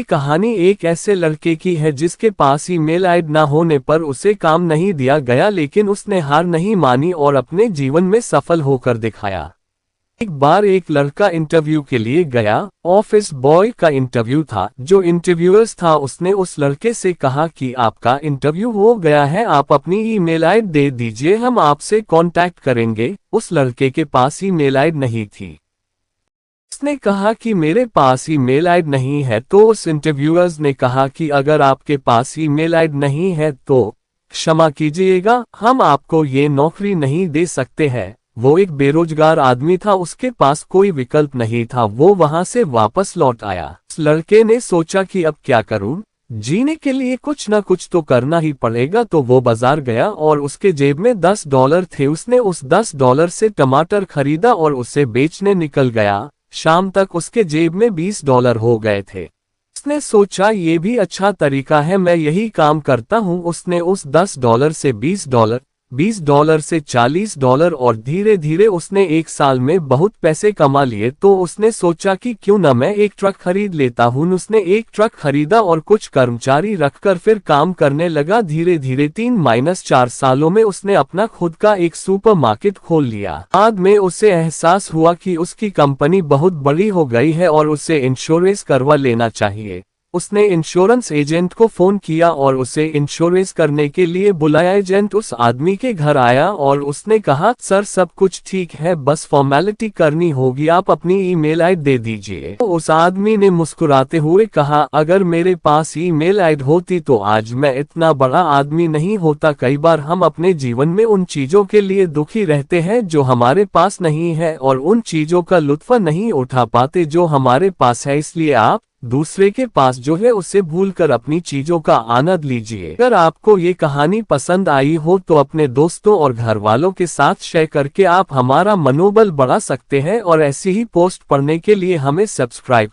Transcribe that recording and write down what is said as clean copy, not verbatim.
ये कहानी एक ऐसे लड़के की है जिसके पास ईमेल आईडी न होने पर उसे काम नहीं दिया गया, लेकिन उसने हार नहीं मानी और अपने जीवन में सफल होकर दिखाया। एक बार एक लड़का इंटरव्यू के लिए गया। ऑफिस बॉय का इंटरव्यू था। जो इंटरव्यूअर्स था उसने उस लड़के से कहा कि आपका इंटरव्यू हो गया है, आप अपनी ईमेल आईडी दे दीजिए, हम आपसे कांटेक्ट करेंगे। उस लड़के के पास ईमेल आईडी नहीं थी। उसने कहा कि मेरे पास ईमेल आईडी नहीं है, तो उस इंटरव्यूअर्स ने कहा कि अगर आपके पास ईमेल आईडी नहीं है तो क्षमा कीजिएगा, हम आपको ये नौकरी नहीं दे सकते हैं। वो एक बेरोजगार आदमी था, उसके पास कोई विकल्प नहीं था, वो वहां से वापस लौट आया। उस लड़के ने सोचा कि अब क्या करूं, जीने के लिए कुछ ना कुछ तो करना ही पड़ेगा। तो वो बाजार गया और उसके जेब में $10 थे। उसने उस $10 से टमाटर खरीदा और उसे बेचने निकल गया। शाम तक उसके जेब में $20 हो गए थे। उसने सोचा ये भी अच्छा तरीका है, मैं यही काम करता हूँ। उसने उस $10 से $20 से $40 और धीरे धीरे उसने एक साल में बहुत पैसे कमा लिए। तो उसने सोचा कि क्यों न मैं एक ट्रक खरीद लेता हूँ। उसने एक ट्रक खरीदा और कुछ कर्मचारी रखकर फिर काम करने लगा। धीरे धीरे 3-4 सालों में उसने अपना खुद का एक सुपरमार्केट खोल लिया। बाद में उसे एहसास हुआ कि उसकी कंपनी बहुत बड़ी हो गई है और उसे इंश्योरेंस करवा लेना चाहिए। उसने इंश्योरेंस एजेंट को फोन किया और उसे इंश्योरेंस करने के लिए बुलाया। एजेंट उस आदमी के घर आया और उसने कहा, सर सब कुछ ठीक है, बस फॉर्मेलिटी करनी होगी, आप अपनी ईमेल आईडी दे दीजिए। तो उस आदमी ने मुस्कुराते हुए कहा, अगर मेरे पास ईमेल आईडी होती तो आज मैं इतना बड़ा आदमी नहीं होता। कई बार हम अपने जीवन में उन चीजों के लिए दुखी रहते हैं जो हमारे पास नहीं है और उन चीजों का लुत्फ नहीं उठा पाते जो हमारे पास है। इसलिए आप दूसरे के पास जो है उसे भूलकर अपनी चीजों का आनंद लीजिए। अगर आपको ये कहानी पसंद आई हो तो अपने दोस्तों और घर वालों के साथ शेयर करके आप हमारा मनोबल बढ़ा सकते हैं और ऐसी ही पोस्ट पढ़ने के लिए हमें सब्सक्राइब